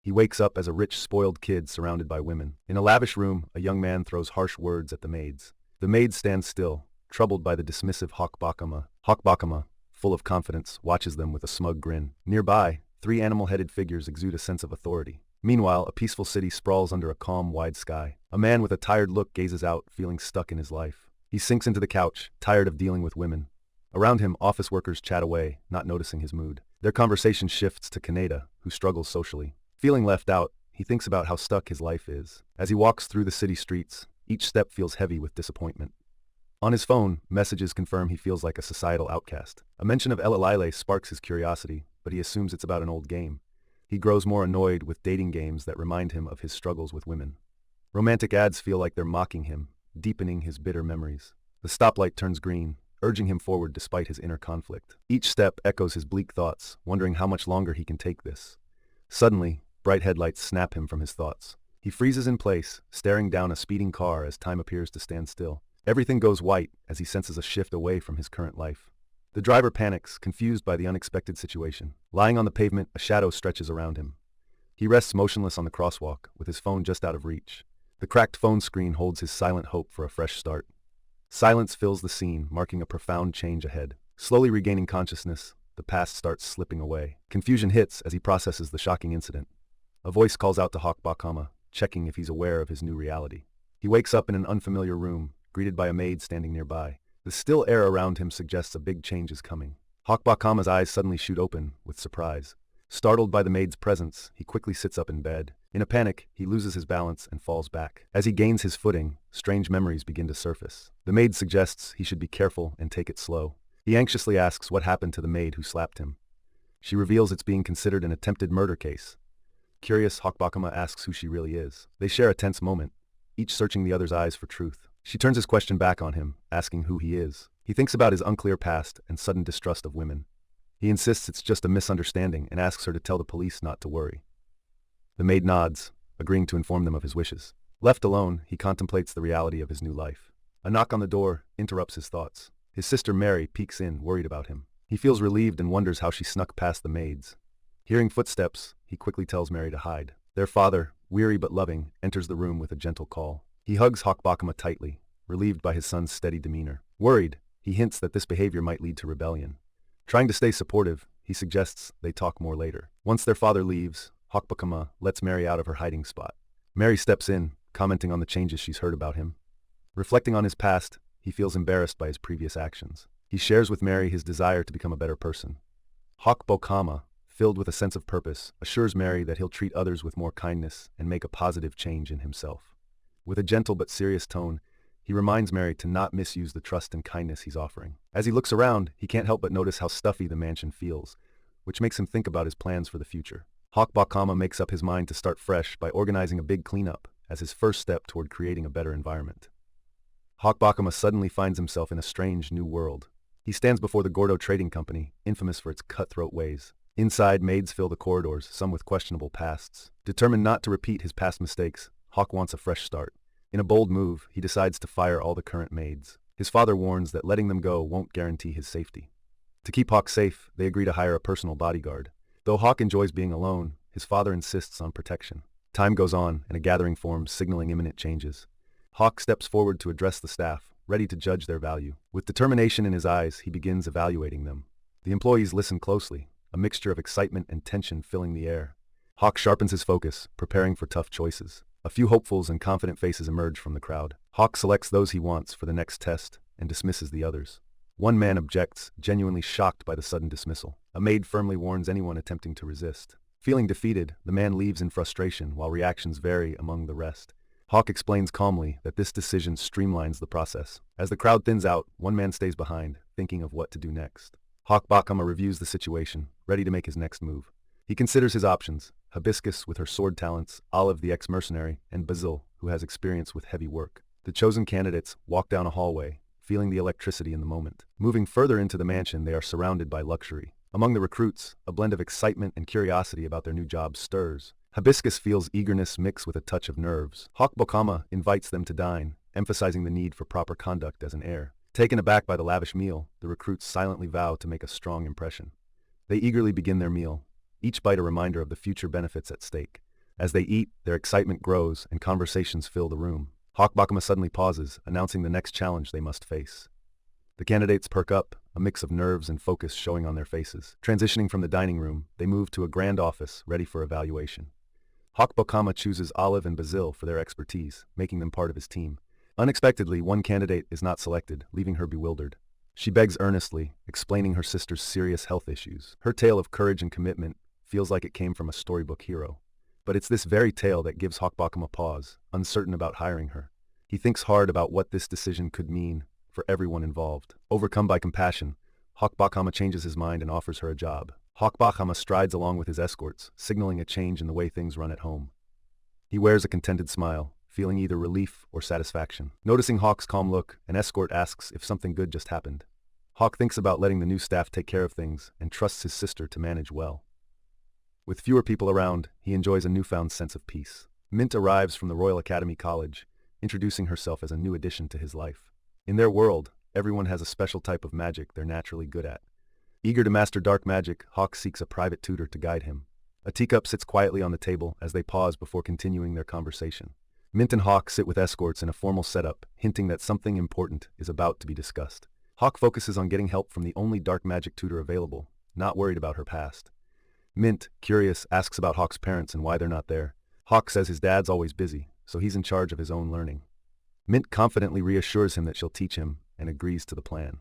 He wakes up as a rich, spoiled kid surrounded by women. In a lavish room, a young man throws harsh words at the maids. The maids stand still, troubled by the dismissive Hawk-Bakama. Hawk-Bakama, full of confidence, watches them with a smug grin. Nearby, three animal-headed figures exude a sense of authority. Meanwhile, a peaceful city sprawls under a calm, wide sky. A man with a tired look gazes out, feeling stuck in his life. He sinks into the couch, tired of dealing with women. Around him, office workers chat away, not noticing his mood. Their conversation shifts to Kaneda, who struggles socially. Feeling left out, he thinks about how stuck his life is. As he walks through the city streets, each step feels heavy with disappointment. On his phone, messages confirm he feels like a societal outcast. A mention of Elalile sparks his curiosity, but he assumes it's about an old game. He grows more annoyed with dating games that remind him of his struggles with women. Romantic ads feel like they're mocking him, deepening his bitter memories. The stoplight turns green, urging him forward despite his inner conflict. Each step echoes his bleak thoughts, wondering how much longer he can take this. Suddenly, bright headlights snap him from his thoughts. He freezes in place, staring down a speeding car as time appears to stand still. Everything goes white as he senses a shift away from his current life. The driver panics, confused by the unexpected situation. Lying on the pavement, a shadow stretches around him. He rests motionless on the crosswalk, with his phone just out of reach. The cracked phone screen holds his silent hope for a fresh start. Silence fills the scene, marking a profound change ahead. Slowly regaining consciousness, the past starts slipping away. Confusion hits as he processes the shocking incident. A voice calls out to Hawk-Bakama, checking if he's aware of his new reality. He wakes up in an unfamiliar room, greeted by a maid standing nearby. The still air around him suggests a big change is coming. Hawk-Bakama's eyes suddenly shoot open, with surprise. Startled by the maid's presence, he quickly sits up in bed. In a panic, he loses his balance and falls back. As he gains his footing, strange memories begin to surface. The maid suggests he should be careful and take it slow. He anxiously asks what happened to the maid who slapped him. She reveals it's being considered an attempted murder case. Curious, Hawk-Bakama asks who she really is. They share a tense moment, each searching the other's eyes for truth. She turns his question back on him, asking who he is. He thinks about his unclear past and sudden distrust of women. He insists it's just a misunderstanding and asks her to tell the police not to worry. The maid nods, agreeing to inform them of his wishes. Left alone, he contemplates the reality of his new life. A knock on the door interrupts his thoughts. His sister Mary peeks in, worried about him. He feels relieved and wonders how she snuck past the maids. Hearing footsteps, he quickly tells Mary to hide. Their father, weary but loving, enters the room with a gentle call. He hugs Hawk-Bakama tightly, relieved by his son's steady demeanor. Worried, he hints that this behavior might lead to rebellion. Trying to stay supportive, he suggests they talk more later. Once their father leaves, Hawk-Bakama lets Mary out of her hiding spot. Mary steps in, commenting on the changes she's heard about him. Reflecting on his past, he feels embarrassed by his previous actions. He shares with Mary his desire to become a better person. Hawk-Bakama, filled with a sense of purpose, assures Mary that he'll treat others with more kindness and make a positive change in himself. With a gentle but serious tone, he reminds Mary to not misuse the trust and kindness he's offering. As he looks around, he can't help but notice how stuffy the mansion feels, which makes him think about his plans for the future. Hawk-Bakama makes up his mind to start fresh by organizing a big cleanup as his first step toward creating a better environment. Hawk-Bakama suddenly finds himself in a strange new world. He stands before the Gordo Trading Company, infamous for its cutthroat ways. Inside, maids fill the corridors, some with questionable pasts. Determined not to repeat his past mistakes, Hawk wants a fresh start. In a bold move, he decides to fire all the current maids. His father warns that letting them go won't guarantee his safety. To keep Hawk safe, they agree to hire a personal bodyguard. Though Hawk enjoys being alone, his father insists on protection. Time goes on, and a gathering forms, signaling imminent changes. Hawk steps forward to address the staff, ready to judge their value. With determination in his eyes, he begins evaluating them. The employees listen closely, a mixture of excitement and tension filling the air. Hawk sharpens his focus, preparing for tough choices. A few hopefuls and confident faces emerge from the crowd. Hawk selects those he wants for the next test and dismisses the others. One man objects, genuinely shocked by the sudden dismissal. A maid firmly warns anyone attempting to resist. Feeling defeated, the man leaves in frustration while reactions vary among the rest. Hawk explains calmly that this decision streamlines the process. As the crowd thins out, one man stays behind, thinking of what to do next. Hawk-Bakama reviews the situation, ready to make his next move. He considers his options: Hibiscus with her sword talents, Olive the ex-mercenary, and Basil, who has experience with heavy work. The chosen candidates walk down a hallway, feeling the electricity in the moment. Moving further into the mansion, they are surrounded by luxury. Among the recruits, a blend of excitement and curiosity about their new jobs stirs. Hibiscus feels eagerness mixed with a touch of nerves. Hawk-Bakama invites them to dine, emphasizing the need for proper conduct as an heir. Taken aback by the lavish meal, the recruits silently vow to make a strong impression. They eagerly begin their meal, each bite a reminder of the future benefits at stake. As they eat, their excitement grows and conversations fill the room. Hawk suddenly pauses, announcing the next challenge they must face. The candidates perk up, a mix of nerves and focus showing on their faces. Transitioning from the dining room, they move to a grand office, ready for evaluation. Hawk chooses Olive and Basil for their expertise, making them part of his team. Unexpectedly, one candidate is not selected, leaving her bewildered. She begs earnestly, explaining her sister's serious health issues. Her tale of courage and commitment feels like it came from a storybook hero. But it's this very tale that gives Hawk a pause, uncertain about hiring her. He thinks hard about what this decision could mean for everyone involved. Overcome by compassion, Hawk changes his mind and offers her a job. Hawk strides along with his escorts, signaling a change in the way things run at home. He wears a contented smile, feeling either relief or satisfaction. Noticing Hawk's calm look, an escort asks if something good just happened. Hawk thinks about letting the new staff take care of things and trusts his sister to manage well. With fewer people around, he enjoys a newfound sense of peace. Mint arrives from the Royal Academy College, introducing herself as a new addition to his life. In their world, everyone has a special type of magic they're naturally good at. Eager to master dark magic, Hawk seeks a private tutor to guide him. A teacup sits quietly on the table as they pause before continuing their conversation. Mint and Hawk sit with escorts in a formal setup, hinting that something important is about to be discussed. Hawk focuses on getting help from the only dark magic tutor available, not worried about her past. Mint, curious, asks about Hawk's parents and why they're not there. Hawk says his dad's always busy, so he's in charge of his own learning. Mint confidently reassures him that she'll teach him and agrees to the plan.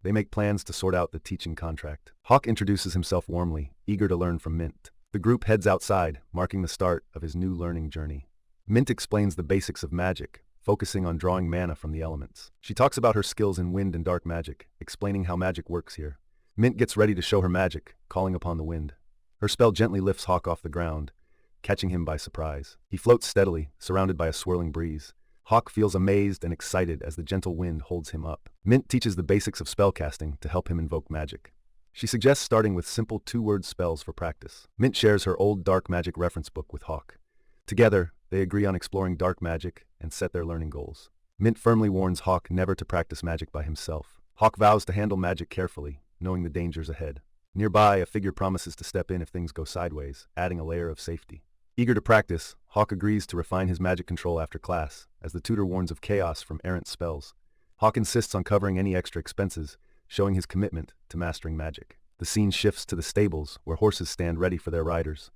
They make plans to sort out the teaching contract. Hawk introduces himself warmly, eager to learn from Mint. The group heads outside, marking the start of his new learning journey. Mint explains the basics of magic, focusing on drawing mana from the elements. She talks about her skills in wind and dark magic, explaining how magic works here. Mint gets ready to show her magic, calling upon the wind. Her spell gently lifts Hawk off the ground, catching him by surprise. He floats steadily, surrounded by a swirling breeze. Hawk feels amazed and excited as the gentle wind holds him up. Mint teaches the basics of spellcasting to help him invoke magic. She suggests starting with simple two-word spells for practice. Mint shares her old dark magic reference book with Hawk. Together, they agree on exploring dark magic and set their learning goals. Mint firmly warns Hawk never to practice magic by himself. Hawk vows to handle magic carefully, knowing the dangers ahead. Nearby, a figure promises to step in if things go sideways, adding a layer of safety. Eager to practice, Hawk agrees to refine his magic control after class, as the tutor warns of chaos from errant spells. Hawk insists on covering any extra expenses, showing his commitment to mastering magic. The scene shifts to the stables, where horses stand ready for their riders.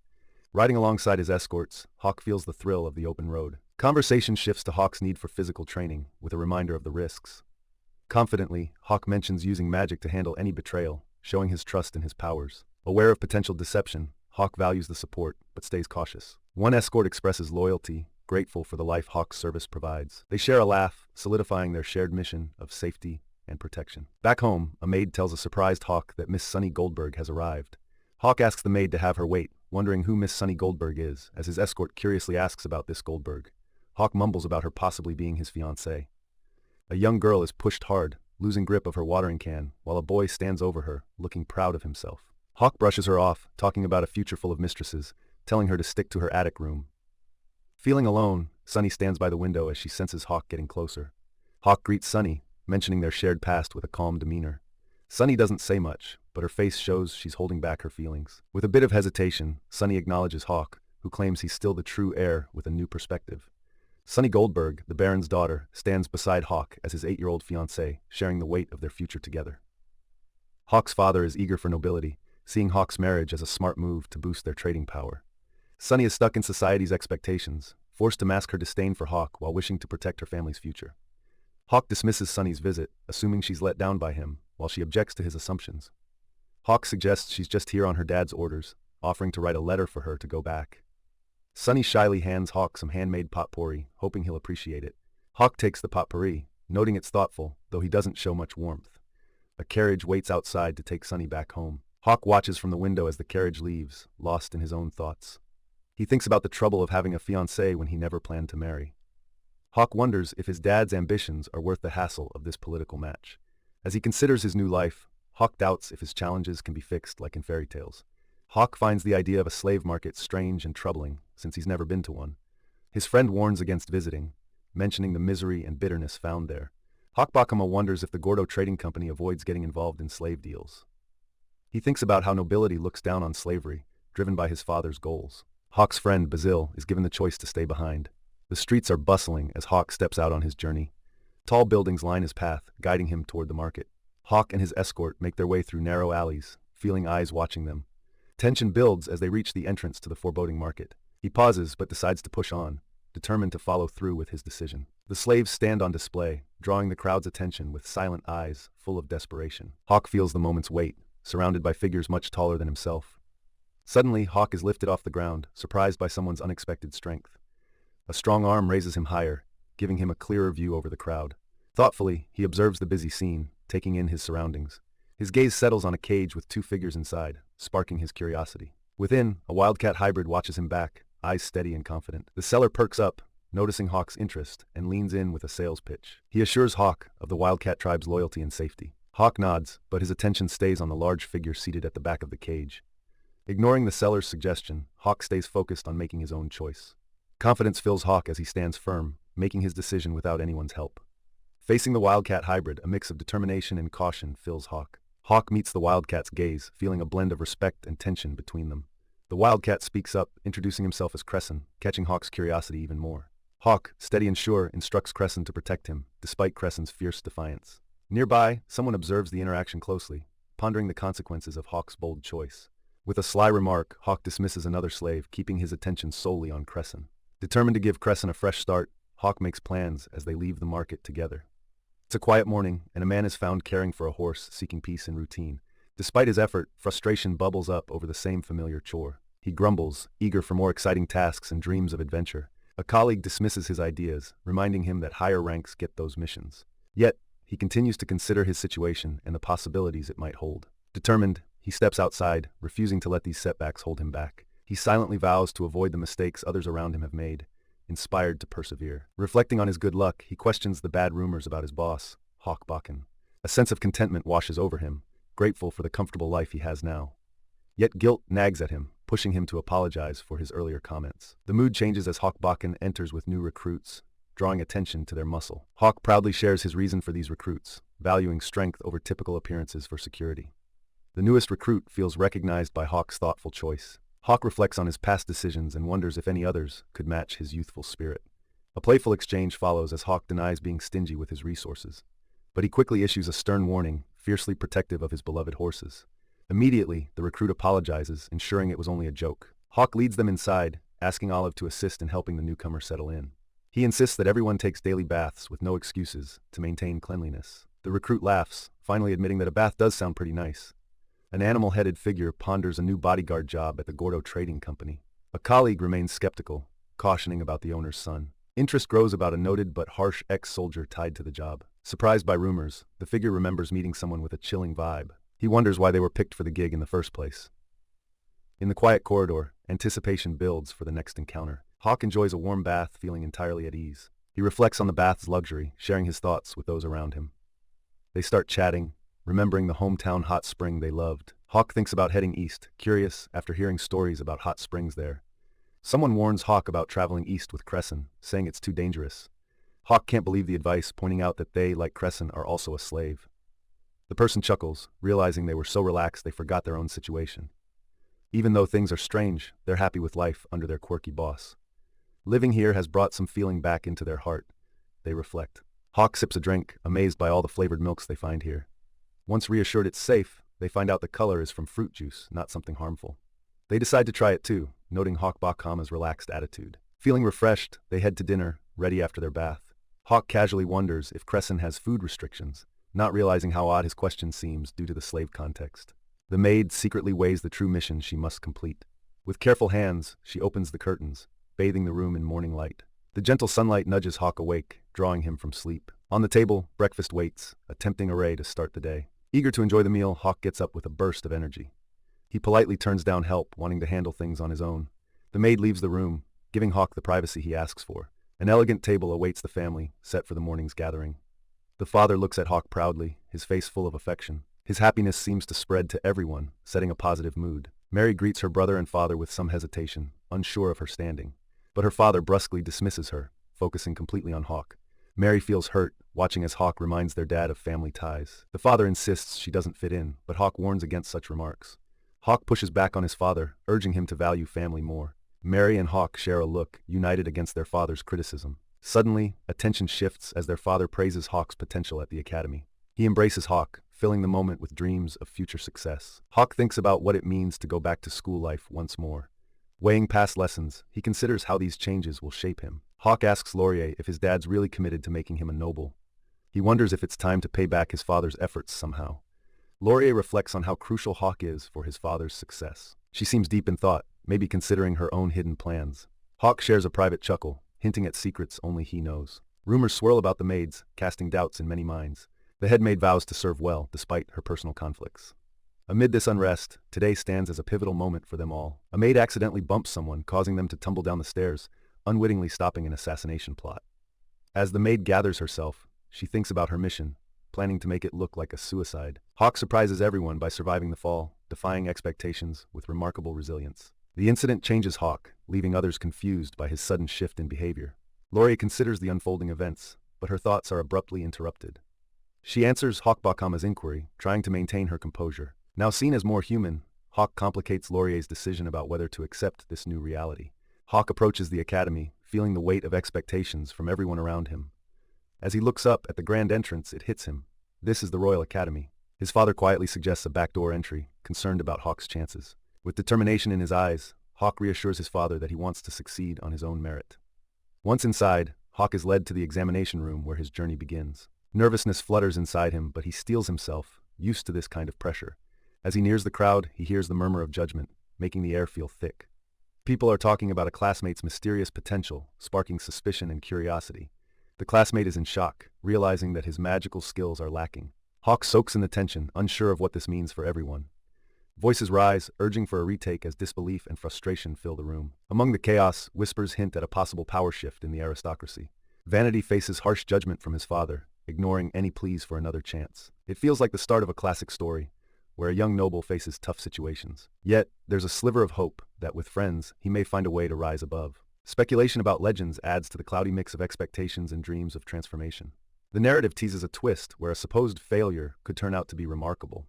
Riding alongside his escorts, Hawk feels the thrill of the open road. Conversation shifts to Hawk's need for physical training, with a reminder of the risks. Confidently, Hawk mentions using magic to handle any betrayal, showing his trust in his powers. Aware of potential deception, Hawk values the support, but stays cautious. One escort expresses loyalty, grateful for the life Hawk's service provides. They share a laugh, solidifying their shared mission of safety and protection. Back home, a maid tells a surprised Hawk that Miss Sunny Goldberg has arrived. Hawk asks the maid to have her wait, wondering who Miss Sunny Goldberg is, as his escort curiously asks about this Goldberg. Hawk mumbles about her possibly being his fiancée. A young girl is pushed hard, losing grip of her watering can, while a boy stands over her, looking proud of himself. Hawk brushes her off, talking about a future full of mistresses, telling her to stick to her attic room. Feeling alone, Sunny stands by the window as she senses Hawk getting closer. Hawk greets Sunny, mentioning their shared past with a calm demeanor. Sunny doesn't say much, but her face shows she's holding back her feelings. With a bit of hesitation, Sunny acknowledges Hawk, who claims he's still the true heir with a new perspective. Sunny Goldberg, the Baron's daughter, stands beside Hawk as his 8-year-old fiancé, sharing the weight of their future together. Hawk's father is eager for nobility, seeing Hawk's marriage as a smart move to boost their trading power. Sunny is stuck in society's expectations, forced to mask her disdain for Hawk while wishing to protect her family's future. Hawk dismisses Sunny's visit, assuming she's let down by him, while she objects to his assumptions. Hawk suggests she's just here on her dad's orders, offering to write a letter for her to go back. Sunny shyly hands Hawk some handmade potpourri, hoping he'll appreciate it. Hawk takes the potpourri, noting it's thoughtful, though he doesn't show much warmth. A carriage waits outside to take Sunny back home. Hawk watches from the window as the carriage leaves, lost in his own thoughts. He thinks about the trouble of having a fiancée when he never planned to marry. Hawk wonders if his dad's ambitions are worth the hassle of this political match. As he considers his new life, Hawk doubts if his challenges can be fixed like in fairy tales. Hawk finds the idea of a slave market strange and troubling, since he's never been to one. His friend warns against visiting, mentioning the misery and bitterness found there. Hawk wonders if the Gordo Trading Company avoids getting involved in slave deals. He thinks about how nobility looks down on slavery, driven by his father's goals. Hawk's friend, Basil, is given the choice to stay behind. The streets are bustling as Hawk steps out on his journey. Tall buildings line his path, guiding him toward the market. Hawk and his escort make their way through narrow alleys, feeling eyes watching them. Tension builds as they reach the entrance to the foreboding market. He pauses but decides to push on, determined to follow through with his decision. The slaves stand on display, drawing the crowd's attention with silent eyes full of desperation. Hawk feels the moment's weight, surrounded by figures much taller than himself. Suddenly, Hawk is lifted off the ground, surprised by someone's unexpected strength. A strong arm raises him higher, giving him a clearer view over the crowd. Thoughtfully, he observes the busy scene, taking in his surroundings. His gaze settles on a cage with two figures inside, sparking his curiosity. Within, a wildcat hybrid watches him back, eyes steady and confident. The seller perks up, noticing Hawk's interest, and leans in with a sales pitch. He assures Hawk of the wildcat tribe's loyalty and safety. Hawk nods, but his attention stays on the large figure seated at the back of the cage. Ignoring the seller's suggestion, Hawk stays focused on making his own choice. Confidence fills Hawk as he stands firm, making his decision without anyone's help. Facing the wildcat hybrid, a mix of determination and caution fills Hawk. Hawk meets the wildcat's gaze, feeling a blend of respect and tension between them. The wildcat speaks up, introducing himself as Crescent, catching Hawk's curiosity even more. Hawk, steady and sure, instructs Crescent to protect him, despite Crescent's fierce defiance. Nearby, someone observes the interaction closely, pondering the consequences of Hawk's bold choice. With a sly remark, Hawk dismisses another slave, keeping his attention solely on Crescent. Determined to give Crescent a fresh start, Hawk makes plans as they leave the market together. It's a quiet morning, and a man is found caring for a horse, seeking peace and routine. Despite his effort, frustration bubbles up over the same familiar chore. He grumbles, eager for more exciting tasks and dreams of adventure. A colleague dismisses his ideas, reminding him that higher ranks get those missions. Yet, he continues to consider his situation and the possibilities it might hold. Determined, he steps outside, refusing to let these setbacks hold him back. He silently vows to avoid the mistakes others around him have made, inspired to persevere. Reflecting on his good luck, he questions the bad rumors about his boss, Hawk Bakken. A sense of contentment washes over him, grateful for the comfortable life he has now. Yet guilt nags at him, pushing him to apologize for his earlier comments. The mood changes as Hawk Bakken enters with new recruits, drawing attention to their muscle. Hawk proudly shares his reason for these recruits, valuing strength over typical appearances for security. The newest recruit feels recognized by Hawk's thoughtful choice. Hawk reflects on his past decisions and wonders if any others could match his youthful spirit. A playful exchange follows as Hawk denies being stingy with his resources. But he quickly issues a stern warning, fiercely protective of his beloved horses. Immediately, the recruit apologizes, ensuring it was only a joke. Hawk leads them inside, asking Olive to assist in helping the newcomer settle in. He insists that everyone takes daily baths with no excuses to maintain cleanliness. The recruit laughs, finally admitting that a bath does sound pretty nice. An animal-headed figure ponders a new bodyguard job at the Gordo Trading Company. A colleague remains skeptical, cautioning about the owner's son. Interest grows about a noted but harsh ex-soldier tied to the job. Surprised by rumors, the figure remembers meeting someone with a chilling vibe. He wonders why they were picked for the gig in the first place. In the quiet corridor, anticipation builds for the next encounter. Hawk enjoys a warm bath, feeling entirely at ease. He reflects on the bath's luxury, sharing his thoughts with those around him. They start chatting, remembering the hometown hot spring they loved. Hawk thinks about heading east, curious after hearing stories about hot springs there. Someone warns Hawk about traveling east with Crescent, saying it's too dangerous. Hawk can't believe the advice, pointing out that they, like Crescent, are also a slave. The person chuckles, realizing they were so relaxed they forgot their own situation. Even though things are strange, they're happy with life under their quirky boss. Living here has brought some feeling back into their heart, they reflect. Hawk sips a drink, amazed by all the flavored milks they find here. Once reassured it's safe, they find out the color is from fruit juice, not something harmful. They decide to try it too, noting Hawk Bakkama's relaxed attitude. Feeling refreshed, they head to dinner, ready after their bath. Hawk casually wonders if Crescent has food restrictions, not realizing how odd his question seems due to the slave context. The maid secretly weighs the true mission she must complete. With careful hands, she opens the curtains, bathing the room in morning light. The gentle sunlight nudges Hawk awake, drawing him from sleep. On the table, breakfast waits, a tempting array to start the day. Eager to enjoy the meal, Hawk gets up with a burst of energy. He politely turns down help, wanting to handle things on his own. The maid leaves the room, giving Hawk the privacy he asks for. An elegant table awaits the family, set for the morning's gathering. The father looks at Hawk proudly, his face full of affection. His happiness seems to spread to everyone, setting a positive mood. Mary greets her brother and father with some hesitation, unsure of her standing. But her father brusquely dismisses her, focusing completely on Hawk. Mary feels hurt, watching as Hawk reminds their dad of family ties. The father insists she doesn't fit in, but Hawk warns against such remarks. Hawk pushes back on his father, urging him to value family more. Mary and Hawk share a look, united against their father's criticism. Suddenly, attention shifts as their father praises Hawk's potential at the academy. He embraces Hawk, filling the moment with dreams of future success. Hawk thinks about what it means to go back to school life once more. Weighing past lessons, he considers how these changes will shape him. Hawk asks Laurier if his dad's really committed to making him a noble. He wonders if it's time to pay back his father's efforts somehow. Laurier reflects on how crucial Hawk is for his father's success. She seems deep in thought, maybe considering her own hidden plans. Hawk shares a private chuckle, hinting at secrets only he knows. Rumors swirl about the maids, casting doubts in many minds. The head maid vows to serve well, despite her personal conflicts. Amid this unrest, today stands as a pivotal moment for them all. A maid accidentally bumps someone, causing them to tumble down the stairs, unwittingly stopping an assassination plot. As the maid gathers herself, she thinks about her mission, planning to make it look like a suicide. Hawk surprises everyone by surviving the fall, defying expectations with remarkable resilience. The incident changes Hawk, leaving others confused by his sudden shift in behavior. Laurier considers the unfolding events, but her thoughts are abruptly interrupted. She answers Hawkbakama's inquiry, trying to maintain her composure. Now seen as more human, Hawk complicates Laurier's decision about whether to accept this new reality. Hawk approaches the academy, feeling the weight of expectations from everyone around him. As he looks up at the grand entrance, it hits him. This is the Royal Academy. His father quietly suggests a backdoor entry, concerned about Hawk's chances. With determination in his eyes, Hawk reassures his father that he wants to succeed on his own merit. Once inside, Hawk is led to the examination room where his journey begins. Nervousness flutters inside him, but he steels himself, used to this kind of pressure. As he nears the crowd, he hears the murmur of judgment, making the air feel thick. People are talking about a classmate's mysterious potential, sparking suspicion and curiosity. The classmate is in shock, realizing that his magical skills are lacking. Hawk soaks in the tension, unsure of what this means for everyone. Voices rise, urging for a retake as disbelief and frustration fill the room. Among the chaos, whispers hint at a possible power shift in the aristocracy. Vanity faces harsh judgment from his father, ignoring any pleas for another chance. It feels like the start of a classic story, where a young noble faces tough situations. Yet, there's a sliver of hope that with friends, he may find a way to rise above. Speculation about legends adds to the cloudy mix of expectations and dreams of transformation. The narrative teases a twist where a supposed failure could turn out to be remarkable.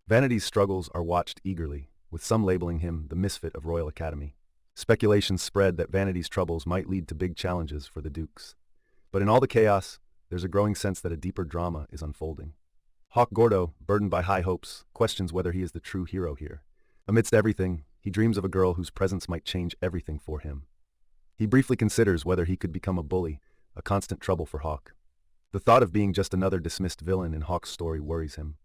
Vanity's struggles are watched eagerly, with some labeling him the misfit of Royal Academy. Speculations spread that Vanity's troubles might lead to big challenges for the Dukes. But in all the chaos, there's a growing sense that a deeper drama is unfolding. Hawk Gordo, burdened by high hopes, questions whether he is the true hero here. Amidst everything, he dreams of a girl whose presence might change everything for him. He briefly considers whether he could become a bully, a constant trouble for Hawk. The thought of being just another dismissed villain in Hawk's story worries him.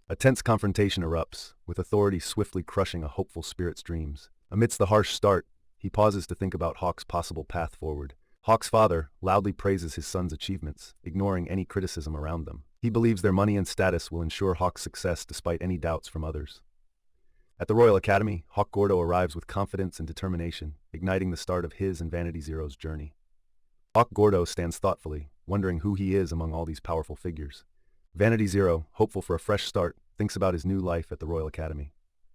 A tense confrontation erupts, with authority swiftly crushing a hopeful spirit's dreams. Amidst the harsh start, he pauses to think about Hawk's possible path forward. Hawk's father loudly praises his son's achievements, ignoring any criticism around them. He believes their money and status will ensure Hawk's success despite any doubts from others. At the Royal Academy, Hawk Gordo arrives with confidence and determination, igniting the start of his and Vanity Zero's journey. Hawk Gordo stands thoughtfully, wondering who he is among all these powerful figures. Vanity Zero, hopeful for a fresh start, thinks about his new life at the Royal Academy.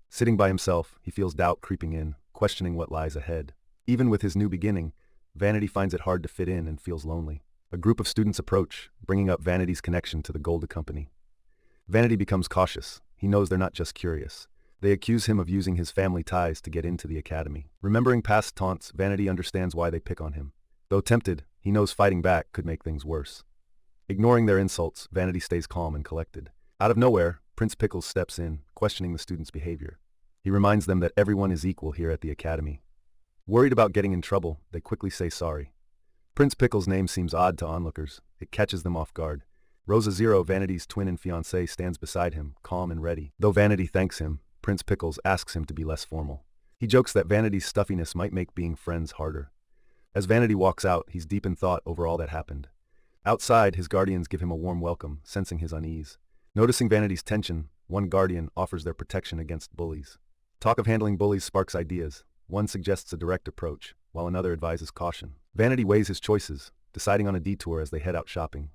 Sitting by himself, he feels doubt creeping in, questioning what lies ahead. Even with his new beginning, Vanity finds it hard to fit in and feels lonely. A group of students approach, bringing up Vanity's connection to the Golda Company. Vanity becomes cautious. He knows they're not just curious. They accuse him of using his family ties to get into the academy. Remembering past taunts, Vanity understands why they pick on him. Though tempted, he knows fighting back could make things worse. Ignoring their insults, Vanity stays calm and collected. Out of nowhere, Prince Pickles steps in, questioning the students' behavior. He reminds them that everyone is equal here at the academy. Worried about getting in trouble, they quickly say sorry. Prince Pickles' name seems odd to onlookers. It catches them off guard. Rosa Zero, Vanity's twin and fiancée, stands beside him, calm and ready. Though Vanity thanks him, Prince Pickles asks him to be less formal. He jokes that Vanity's stuffiness might make being friends harder. As Vanity walks out, he's deep in thought over all that happened. Outside, his guardians give him a warm welcome, sensing his unease. Noticing Vanity's tension, one guardian offers their protection against bullies. Talk of handling bullies sparks ideas. One suggests a direct approach, while another advises caution. Vanity weighs his choices, deciding on a detour as they head out shopping.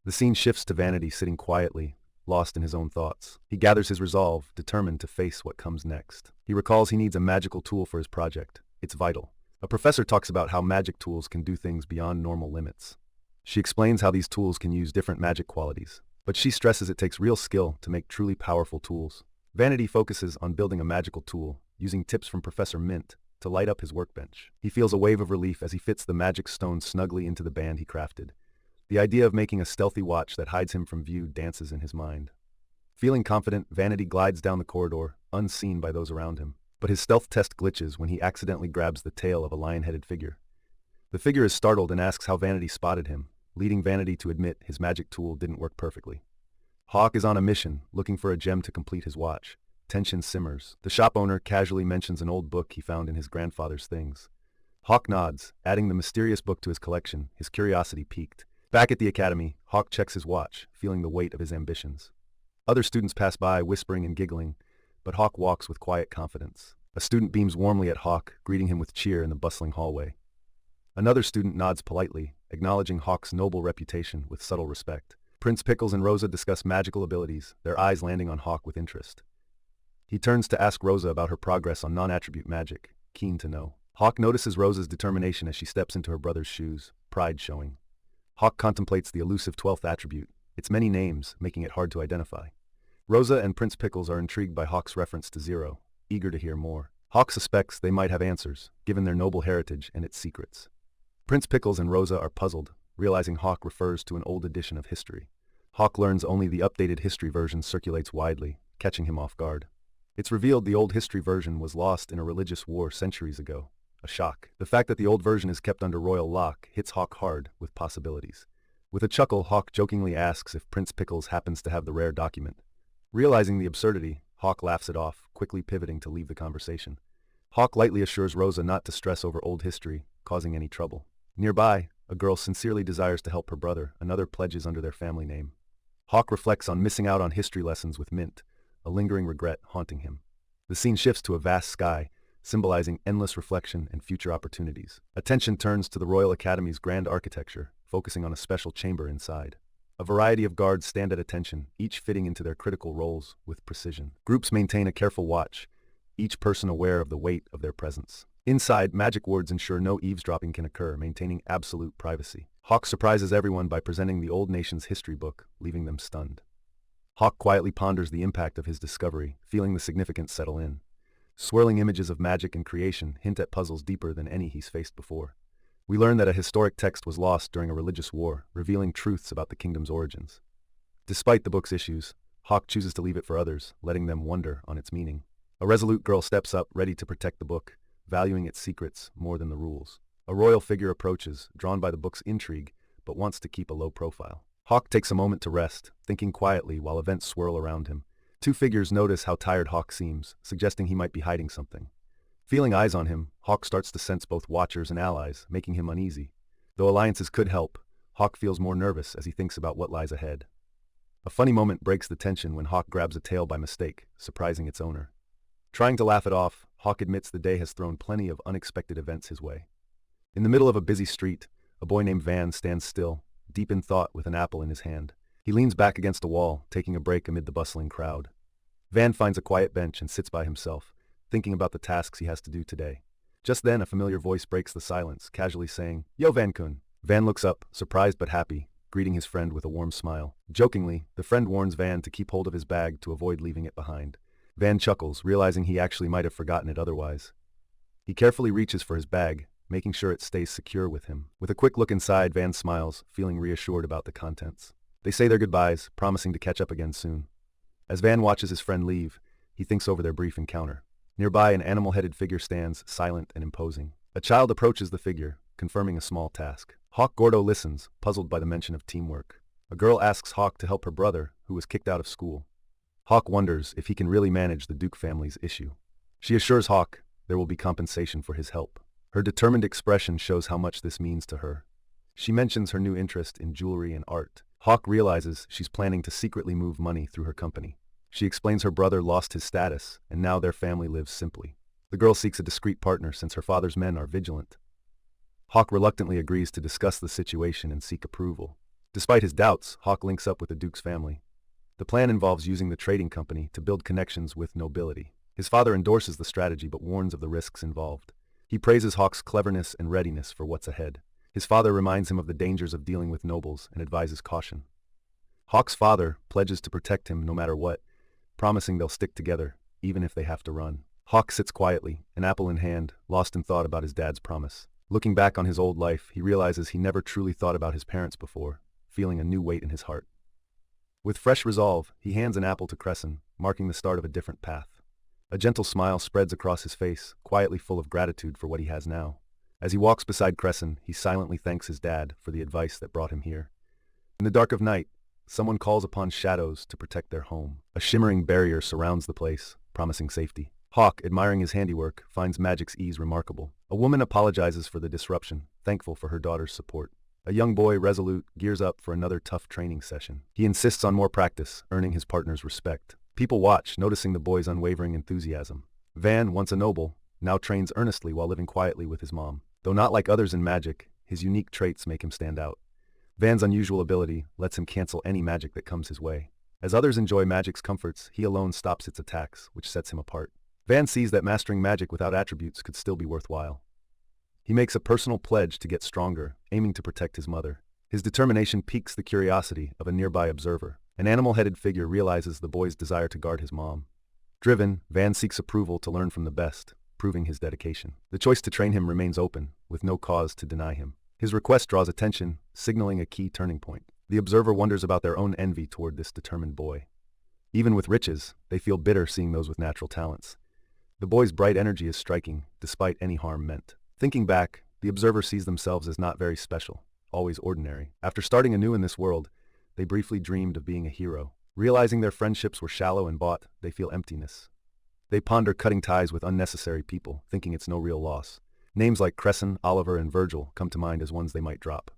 The scene shifts to Vanity sitting quietly, lost in his own thoughts. He gathers his resolve, determined to face what comes next. He recalls he needs a magical tool for his project. It's vital. A professor talks about how magic tools can do things beyond normal limits. She explains how these tools can use different magic qualities, but she stresses it takes real skill to make truly powerful tools. Vanity focuses on building a magical tool, using tips from Professor Mint, to light up his workbench. He feels a wave of relief as he fits the magic stone snugly into the band he crafted. The idea of making a stealthy watch that hides him from view dances in his mind. Feeling confident, Vanity glides down the corridor, unseen by those around him. But his stealth test glitches when he accidentally grabs the tail of a lion-headed figure. The figure is startled and asks how Vanity spotted him, leading Vanity to admit his magic tool didn't work perfectly. Hawk is on a mission, looking for a gem to complete his watch. Tension simmers. The shop owner casually mentions an old book he found in his grandfather's things. Hawk nods, adding the mysterious book to his collection, his curiosity piqued. Back at the academy, Hawk checks his watch, feeling the weight of his ambitions. Other students pass by, whispering and giggling, but Hawk walks with quiet confidence. A student beams warmly at Hawk, greeting him with cheer in the bustling hallway. Another student nods politely, acknowledging Hawk's noble reputation with subtle respect. Prince Pickles and Rosa discuss magical abilities, their eyes landing on Hawk with interest. He turns to ask Rosa about her progress on non-attribute magic, keen to know. Hawk notices Rosa's determination as she steps into her brother's shoes, pride showing. Hawk contemplates the elusive 12th attribute, its many names making it hard to identify. Rosa and Prince Pickles are intrigued by Hawk's reference to zero, eager to hear more. Hawk suspects they might have answers, given their noble heritage and its secrets. Prince Pickles and Rosa are puzzled, realizing Hawk refers to an old edition of history. Hawk learns only the updated history version circulates widely, catching him off guard. It's revealed the old history version was lost in a religious war centuries ago. A shock. The fact that the old version is kept under royal lock hits Hawk hard with possibilities. With a chuckle, Hawk jokingly asks if Prince Pickles happens to have the rare document. Realizing the absurdity, Hawk laughs it off, quickly pivoting to leave the conversation. Hawk lightly assures Rosa not to stress over old history, causing any trouble. Nearby, a girl sincerely desires to help her brother, another pledges under their family name. Hawk reflects on missing out on history lessons with Mint, a lingering regret haunting him. The scene shifts to a vast sky, symbolizing endless reflection and future opportunities. Attention turns to the Royal Academy's grand architecture, focusing on a special chamber inside. A variety of guards stand at attention, each fitting into their critical roles with precision. Groups maintain a careful watch, each person aware of the weight of their presence. Inside, magic wards ensure no eavesdropping can occur, maintaining absolute privacy. Hawk surprises everyone by presenting the old nation's history book, leaving them stunned. Hawk quietly ponders the impact of his discovery, feeling the significance settle in. Swirling images of magic and creation hint at puzzles deeper than any he's faced before. We learn that a historic text was lost during a religious war, revealing truths about the kingdom's origins. Despite the book's issues, Hawk chooses to leave it for others, letting them wonder on its meaning. A resolute girl steps up, ready to protect the book, valuing its secrets more than the rules. A royal figure approaches, drawn by the book's intrigue, but wants to keep a low profile. Hawk takes a moment to rest, thinking quietly while events swirl around him. Two figures notice how tired Hawk seems, suggesting he might be hiding something. Feeling eyes on him, Hawk starts to sense both watchers and allies, making him uneasy. Though alliances could help, Hawk feels more nervous as he thinks about what lies ahead. A funny moment breaks the tension when Hawk grabs a tail by mistake, surprising its owner. Trying to laugh it off, Hawk admits the day has thrown plenty of unexpected events his way. In the middle of a busy street, a boy named Van stands still, deep in thought with an apple in his hand. He leans back against a wall, taking a break amid the bustling crowd. Van finds a quiet bench and sits by himself, thinking about the tasks he has to do today. Just then, a familiar voice breaks the silence, casually saying, "Yo, Van-kun." Van looks up, surprised but happy, greeting his friend with a warm smile. Jokingly, the friend warns Van to keep hold of his bag to avoid leaving it behind. Van chuckles, realizing he actually might have forgotten it otherwise. He carefully reaches for his bag, making sure it stays secure with him. With a quick look inside, Van smiles, feeling reassured about the contents. They say their goodbyes, promising to catch up again soon. As Van watches his friend leave, he thinks over their brief encounter. Nearby, an animal-headed figure stands, silent and imposing. A child approaches the figure, confirming a small task. Hawk Gordo listens, puzzled by the mention of teamwork. A girl asks Hawk to help her brother, who was kicked out of school. Hawk wonders if he can really manage the Duke family's issue. She assures Hawk there will be compensation for his help. Her determined expression shows how much this means to her. She mentions her new interest in jewelry and art. Hawk realizes she's planning to secretly move money through her company. She explains her brother lost his status, and now their family lives simply. The girl seeks a discreet partner since her father's men are vigilant. Hawk reluctantly agrees to discuss the situation and seek approval. Despite his doubts, Hawk links up with the Duke's family. The plan involves using the trading company to build connections with nobility. His father endorses the strategy but warns of the risks involved. He praises Hawk's cleverness and readiness for what's ahead. His father reminds him of the dangers of dealing with nobles and advises caution. Hawk's father pledges to protect him no matter what, promising they'll stick together, even if they have to run. Hawk sits quietly, an apple in hand, lost in thought about his dad's promise. Looking back on his old life, he realizes he never truly thought about his parents before, feeling a new weight in his heart. With fresh resolve, he hands an apple to Crescent, marking the start of a different path. A gentle smile spreads across his face, quietly full of gratitude for what he has now. As he walks beside Crescent, he silently thanks his dad for the advice that brought him here. In the dark of night, someone calls upon shadows to protect their home. A shimmering barrier surrounds the place, promising safety. Hawk, admiring his handiwork, finds magic's ease remarkable. A woman apologizes for the disruption, thankful for her daughter's support. A young boy, resolute, gears up for another tough training session. He insists on more practice, earning his partner's respect. People watch, noticing the boy's unwavering enthusiasm. Van, once a noble, now trains earnestly while living quietly with his mom. Though not like others in magic, his unique traits make him stand out. Van's unusual ability lets him cancel any magic that comes his way. As others enjoy magic's comforts, he alone stops its attacks, which sets him apart. Van sees that mastering magic without attributes could still be worthwhile. He makes a personal pledge to get stronger, aiming to protect his mother. His determination piques the curiosity of a nearby observer. An animal-headed figure realizes the boy's desire to guard his mom. Driven, Van seeks approval to learn from the best, proving his dedication. The choice to train him remains open, with no cause to deny him. His request draws attention, signaling a key turning point. The observer wonders about their own envy toward this determined boy. Even with riches, they feel bitter seeing those with natural talents. The boy's bright energy is striking, despite any harm meant. Thinking back, the observer sees themselves as not very special, always ordinary. After starting anew in this world, they briefly dreamed of being a hero. Realizing their friendships were shallow and bought, they feel emptiness. They ponder cutting ties with unnecessary people, thinking it's no real loss. Names like Crescent, Oliver, and Virgil come to mind as ones they might drop.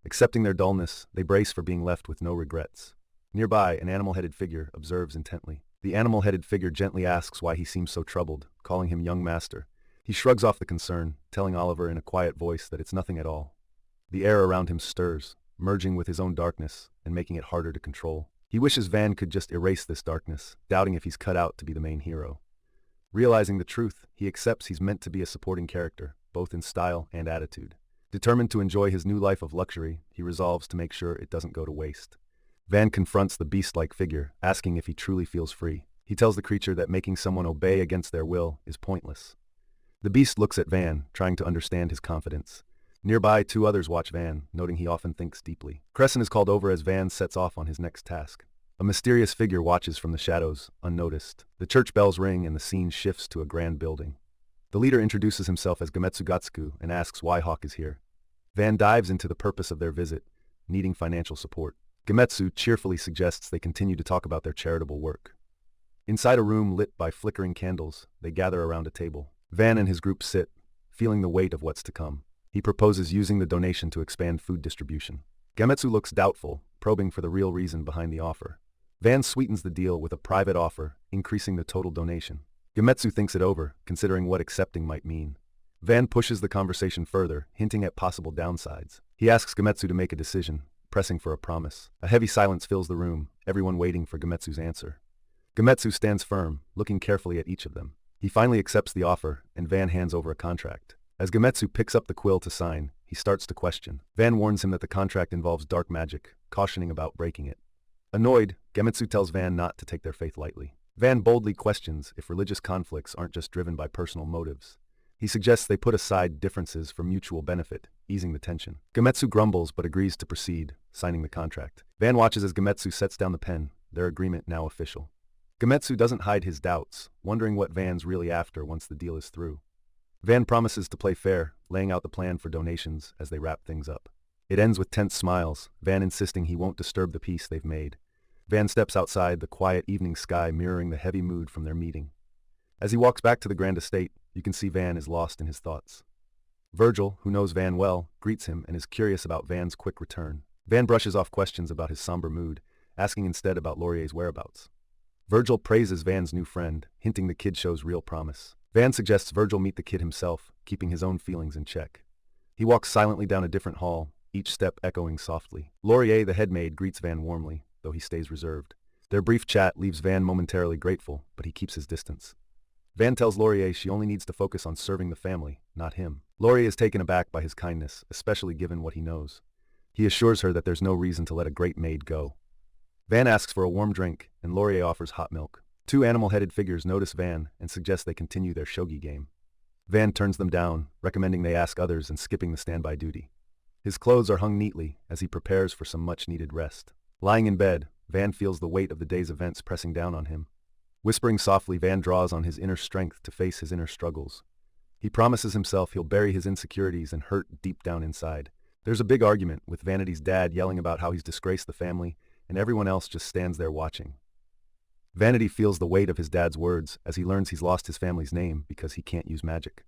Accepting their dullness, they brace for being left with no regrets. Nearby, an animal-headed figure observes intently. The animal-headed figure gently asks why he seems so troubled, calling him young master. He shrugs off the concern, telling Oliver in a quiet voice that it's nothing at all. The air around him stirs, merging with his own darkness and making it harder to control. He wishes Van could just erase this darkness, doubting if he's cut out to be the main hero. Realizing the truth, he accepts he's meant to be a supporting character, both in style and attitude. Determined to enjoy his new life of luxury, he resolves to make sure it doesn't go to waste. Van confronts the beast-like figure, asking if he truly feels free. He tells the creature that making someone obey against their will is pointless. The beast looks at Van, trying to understand his confidence. Nearby, two others watch Van, noting he often thinks deeply. Crescent is called over as Van sets off on his next task. A mysterious figure watches from the shadows, unnoticed. The church bells ring and the scene shifts to a grand building. The leader introduces himself as Gametsu Gatsuku and asks why Hawk is here. Van dives into the purpose of their visit, needing financial support. Gametsu cheerfully suggests they continue to talk about their charitable work. Inside a room lit by flickering candles, they gather around a table. Van and his group sit, feeling the weight of what's to come. He proposes using the donation to expand food distribution. Gametsu looks doubtful, probing for the real reason behind the offer. Van sweetens the deal with a private offer, increasing the total donation. Gametsu thinks it over, considering what accepting might mean. Van pushes the conversation further, hinting at possible downsides. He asks Gametsu to make a decision, pressing for a promise. A heavy silence fills the room, everyone waiting for Gametsu's answer. Gametsu stands firm, looking carefully at each of them. He finally accepts the offer, and Van hands over a contract. As Gametsu picks up the quill to sign, he starts to question. Van warns him that the contract involves dark magic, cautioning about breaking it. Annoyed, Gametsu tells Van not to take their faith lightly. Van boldly questions if religious conflicts aren't just driven by personal motives. He suggests they put aside differences for mutual benefit, easing the tension. Gametsu grumbles but agrees to proceed, signing the contract. Van watches as Gametsu sets down the pen, their agreement now official. Gametsu doesn't hide his doubts, wondering what Van's really after once the deal is through. Van promises to play fair, laying out the plan for donations as they wrap things up. It ends with tense smiles, Van insisting he won't disturb the peace they've made. Van steps outside, the quiet evening sky mirroring the heavy mood from their meeting. As he walks back to the grand estate, you can see Van is lost in his thoughts. Virgil, who knows Van well, greets him and is curious about Van's quick return. Van brushes off questions about his somber mood, asking instead about Laurier's whereabouts. Virgil praises Van's new friend, hinting the kid shows real promise. Van suggests Virgil meet the kid himself, keeping his own feelings in check. He walks silently down a different hall, each step echoing softly. Laurier, the headmaid, greets Van warmly, though he stays reserved. Their brief chat leaves Van momentarily grateful, but he keeps his distance. Van tells Laurier she only needs to focus on serving the family, not him. Laurier is taken aback by his kindness, especially given what he knows. He assures her that there's no reason to let a great maid go. Van asks for a warm drink, and Laurier offers hot milk. Two animal-headed figures notice Van and suggest they continue their shogi game. Van turns them down, recommending they ask others and skipping the standby duty. His clothes are hung neatly as he prepares for some much-needed rest. Lying in bed, Van feels the weight of the day's events pressing down on him. Whispering softly, Van draws on his inner strength to face his inner struggles. He promises himself he'll bury his insecurities and hurt deep down inside. There's a big argument, with Vanity's dad yelling about how he's disgraced the family, and everyone else just stands there watching. Vanity feels the weight of his dad's words as he learns he's lost his family's name because he can't use magic.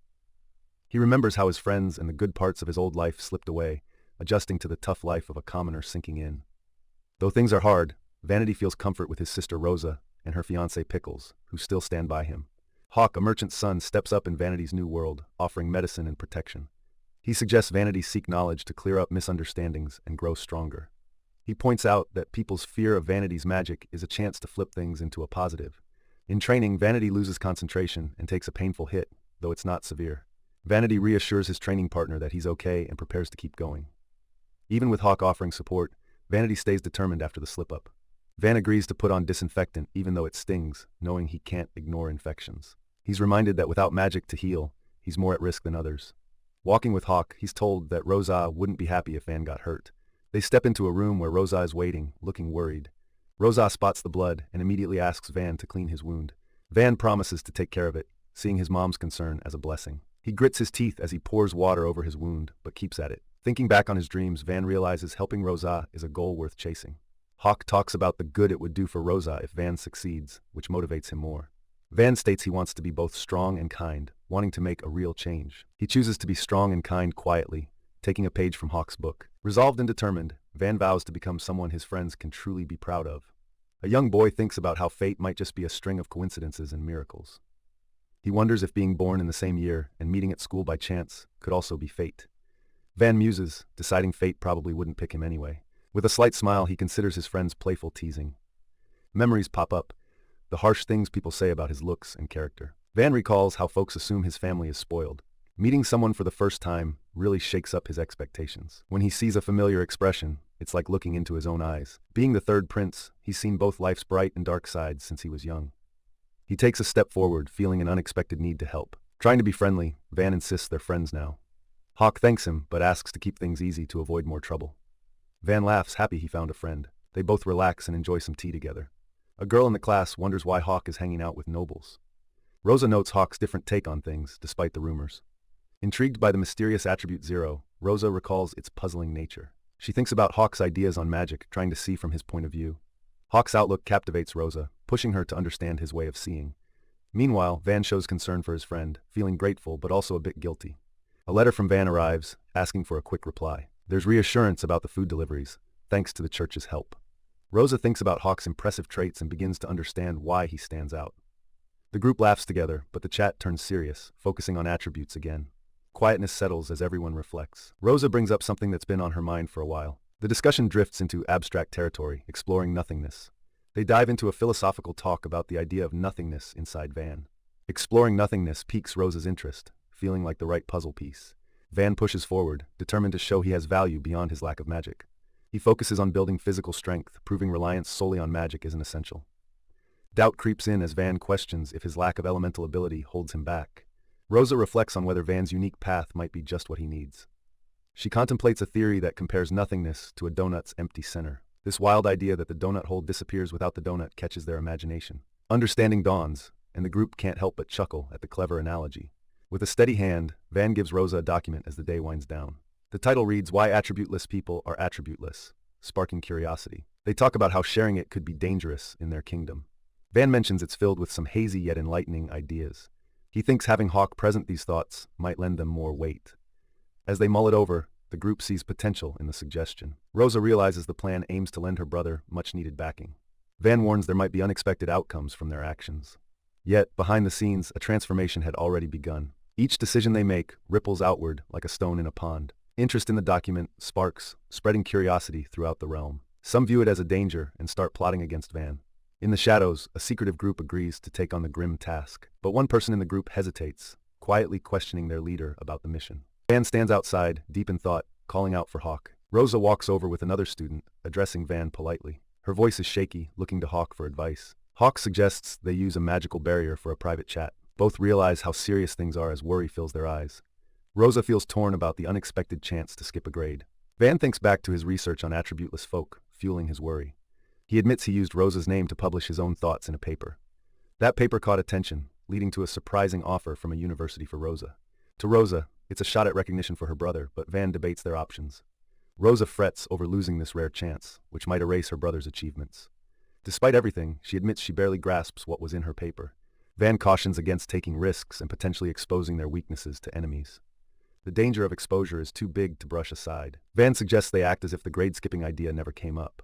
He remembers how his friends and the good parts of his old life slipped away, adjusting to the tough life of a commoner sinking in. Though things are hard, Vanity feels comfort with his sister Rosa and her fiancé Pickles, who still stand by him. Hawk, a merchant's son, steps up in Vanity's new world, offering medicine and protection. He suggests Vanity seek knowledge to clear up misunderstandings and grow stronger. He points out that people's fear of Vanity's magic is a chance to flip things into a positive. In training, Vanity loses concentration and takes a painful hit, though it's not severe. Vanity reassures his training partner that he's okay and prepares to keep going. Even with Hawk offering support, Vanity stays determined after the slip-up. Van agrees to put on disinfectant even though it stings, knowing he can't ignore infections. He's reminded that without magic to heal, he's more at risk than others. Walking with Hawk, he's told that Rosa wouldn't be happy if Van got hurt. They step into a room where Rosa is waiting, looking worried. Rosa spots the blood and immediately asks Van to clean his wound. Van promises to take care of it, seeing his mom's concern as a blessing. He grits his teeth as he pours water over his wound, but keeps at it. Thinking back on his dreams, Van realizes helping Rosa is a goal worth chasing. Hawk talks about the good it would do for Rosa if Van succeeds, which motivates him more. Van states he wants to be both strong and kind, wanting to make a real change. He chooses to be strong and kind quietly, taking a page from Hawk's book. Resolved and determined, Van vows to become someone his friends can truly be proud of. A young boy thinks about how fate might just be a string of coincidences and miracles. He wonders if being born in the same year and meeting at school by chance could also be fate. Van muses, deciding fate probably wouldn't pick him anyway. With a slight smile, he considers his friend's playful teasing. Memories pop up, the harsh things people say about his looks and character. Van recalls how folks assume his family is spoiled. Meeting someone for the first time really shakes up his expectations. When he sees a familiar expression, it's like looking into his own eyes. Being the third prince, he's seen both life's bright and dark sides since he was young. He takes a step forward, feeling an unexpected need to help. Trying to be friendly, Van insists they're friends now. Hawk thanks him, but asks to keep things easy to avoid more trouble. Van laughs, happy he found a friend. They both relax and enjoy some tea together. A girl in the class wonders why Hawk is hanging out with nobles. Rosa notes Hawk's different take on things, despite the rumors. Intrigued by the mysterious attribute Zero, Rosa recalls its puzzling nature. She thinks about Hawk's ideas on magic, trying to see from his point of view. Hawk's outlook captivates Rosa, pushing her to understand his way of seeing. Meanwhile, Van shows concern for his friend, feeling grateful but also a bit guilty. A letter from Van arrives, asking for a quick reply. There's reassurance about the food deliveries, thanks to the church's help. Rosa thinks about Hawk's impressive traits and begins to understand why he stands out. The group laughs together, but the chat turns serious, focusing on attributes again. Quietness settles as everyone reflects. Rosa brings up something that's been on her mind for a while. The discussion drifts into abstract territory, exploring nothingness. They dive into a philosophical talk about the idea of nothingness inside Van. Exploring nothingness piques Rosa's interest, feeling like the right puzzle piece. Van pushes forward, determined to show he has value beyond his lack of magic. He focuses on building physical strength, proving reliance solely on magic isn't essential. Doubt creeps in as Van questions if his lack of elemental ability holds him back. Rosa reflects on whether Van's unique path might be just what he needs. She contemplates a theory that compares nothingness to a donut's empty center. This wild idea that the donut hole disappears without the donut catches their imagination. Understanding dawns, and the group can't help but chuckle at the clever analogy. With a steady hand, Van gives Rosa a document as the day winds down. The title reads, Why Attributeless People Are Attributeless, sparking curiosity. They talk about how sharing it could be dangerous in their kingdom. Van mentions it's filled with some hazy yet enlightening ideas. He thinks having Hawk present these thoughts might lend them more weight. As they mull it over, the group sees potential in the suggestion. Rosa realizes the plan aims to lend her brother much-needed backing. Van warns there might be unexpected outcomes from their actions. Yet, behind the scenes, a transformation had already begun. Each decision they make ripples outward like a stone in a pond. Interest in the document sparks, spreading curiosity throughout the realm. Some view it as a danger and start plotting against Van. In the shadows, a secretive group agrees to take on the grim task. But one person in the group hesitates, quietly questioning their leader about the mission. Van stands outside, deep in thought, calling out for Hawk. Rosa walks over with another student, addressing Van politely. Her voice is shaky, looking to Hawk for advice. Hawk suggests they use a magical barrier for a private chat. Both realize how serious things are as worry fills their eyes. Rosa feels torn about the unexpected chance to skip a grade. Van thinks back to his research on attributeless folk, fueling his worry. He admits he used Rosa's name to publish his own thoughts in a paper. That paper caught attention, leading to a surprising offer from a university for Rosa. To Rosa, it's a shot at recognition for her brother, but Van debates their options. Rosa frets over losing this rare chance, which might erase her brother's achievements. Despite everything, she admits she barely grasps what was in her paper. Van cautions against taking risks and potentially exposing their weaknesses to enemies. The danger of exposure is too big to brush aside. Van suggests they act as if the grade-skipping idea never came up.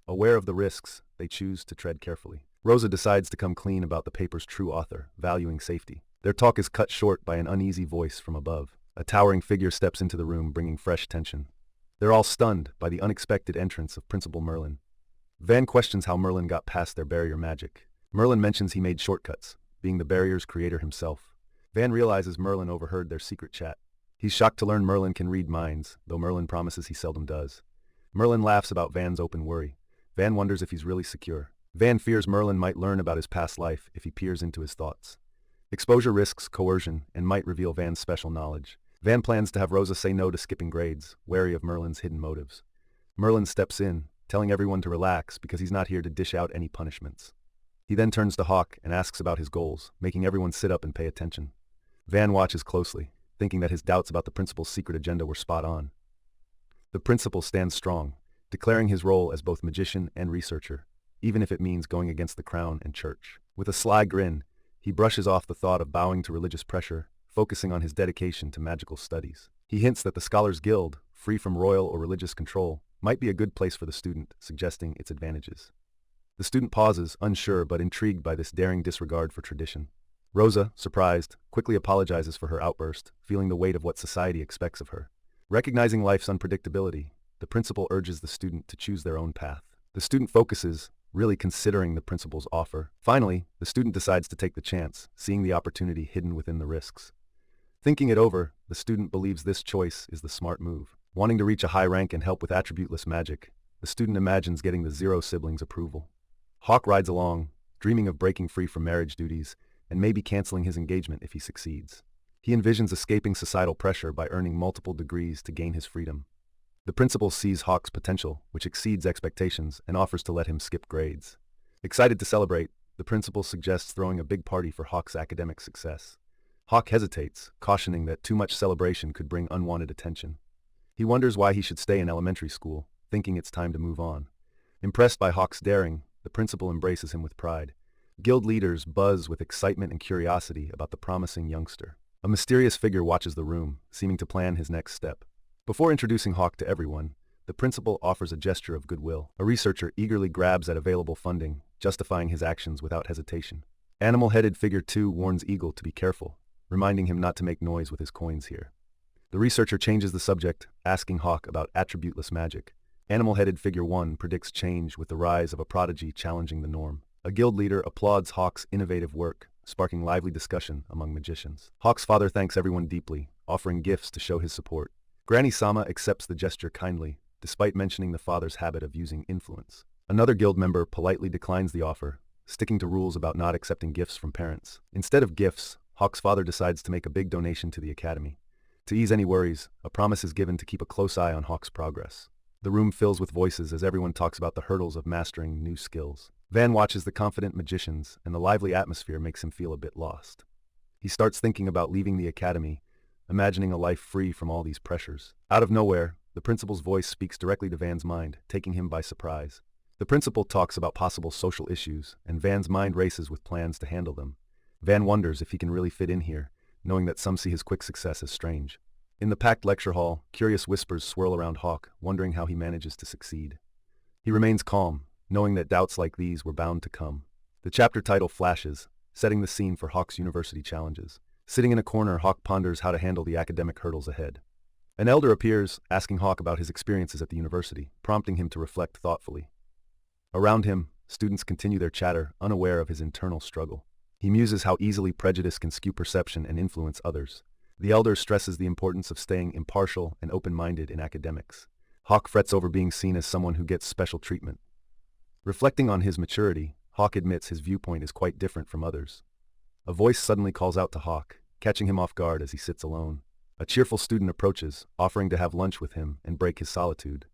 Aware of the risks, they choose to tread carefully. Rosa decides to come clean about the paper's true author, valuing safety. Their talk is cut short by an uneasy voice from above. A towering figure steps into the room, bringing fresh tension. They're all stunned by the unexpected entrance of Principal Merlin. Van questions how Merlin got past their barrier magic. Merlin mentions he made shortcuts, being the barrier's creator himself. Van realizes Merlin overheard their secret chat. He's shocked to learn Merlin can read minds, though Merlin promises he seldom does. Merlin laughs about Van's open worry. Van wonders if he's really secure. Van fears Merlin might learn about his past life if he peers into his thoughts. Exposure risks coercion and might reveal Van's special knowledge. Van plans to have Rosa say no to skipping grades, wary of Merlin's hidden motives. Merlin steps in, telling everyone to relax because he's not here to dish out any punishments. He then turns to Hawk and asks about his goals, making everyone sit up and pay attention. Van watches closely, thinking that his doubts about the principal's secret agenda were spot on. The principal stands strong, declaring his role as both magician and researcher, even if it means going against the crown and church. With a sly grin, he brushes off the thought of bowing to religious pressure, focusing on his dedication to magical studies. He hints that the Scholars Guild, free from royal or religious control, might be a good place for the student, suggesting its advantages. The student pauses, unsure but intrigued by this daring disregard for tradition. Rosa, surprised, quickly apologizes for her outburst, feeling the weight of what society expects of her. Recognizing life's unpredictability, the principal urges the student to choose their own path. The student focuses, really considering the principal's offer. Finally, the student decides to take the chance, seeing the opportunity hidden within the risks. Thinking it over, the student believes this choice is the smart move. Wanting to reach a high rank and help with attributeless magic, the student imagines getting the Zero siblings' approval. Hawk rides along, dreaming of breaking free from marriage duties and maybe canceling his engagement if he succeeds. He envisions escaping societal pressure by earning multiple degrees to gain his freedom. The principal sees Hawk's potential, which exceeds expectations, and offers to let him skip grades. Excited to celebrate, the principal suggests throwing a big party for Hawk's academic success. Hawk hesitates, cautioning that too much celebration could bring unwanted attention. He wonders why he should stay in elementary school, thinking it's time to move on. Impressed by Hawk's daring, the principal embraces him with pride. Guild leaders buzz with excitement and curiosity about the promising youngster. A mysterious figure watches the room, seeming to plan his next step. Before introducing Hawk to everyone, the principal offers a gesture of goodwill. A researcher eagerly grabs at available funding, justifying his actions without hesitation. Animal-headed figure 2 warns Eagle to be careful, reminding him not to make noise with his coins here. The researcher changes the subject, asking Hawk about attributeless magic. Animal-headed figure 1 predicts change with the rise of a prodigy challenging the norm. A guild leader applauds Hawk's innovative work, sparking lively discussion among magicians. Hawk's father thanks everyone deeply, offering gifts to show his support. Granny Sama accepts the gesture kindly, despite mentioning the father's habit of using influence. Another guild member politely declines the offer, sticking to rules about not accepting gifts from parents. Instead of gifts, Hawk's father decides to make a big donation to the academy. To ease any worries, a promise is given to keep a close eye on Hawk's progress. The room fills with voices as everyone talks about the hurdles of mastering new skills. Van watches the confident magicians, and the lively atmosphere makes him feel a bit lost. He starts thinking about leaving the academy, imagining a life free from all these pressures. Out of nowhere, the principal's voice speaks directly to Van's mind, taking him by surprise. The principal talks about possible social issues, and Van's mind races with plans to handle them. Van wonders if he can really fit in here, knowing that some see his quick success as strange. In the packed lecture hall, curious whispers swirl around Hawk, wondering how he manages to succeed. He remains calm, knowing that doubts like these were bound to come. The chapter title flashes, setting the scene for Hawk's university challenges. Sitting in a corner, Hawk ponders how to handle the academic hurdles ahead. An elder appears, asking Hawk about his experiences at the university, prompting him to reflect thoughtfully. Around him, students continue their chatter, unaware of his internal struggle. He muses how easily prejudice can skew perception and influence others. The elder stresses the importance of staying impartial and open-minded in academics. Hawk frets over being seen as someone who gets special treatment. Reflecting on his maturity, Hawk admits his viewpoint is quite different from others. A voice suddenly calls out to Hawk, catching him off guard as he sits alone. A cheerful student approaches, offering to have lunch with him and break his solitude.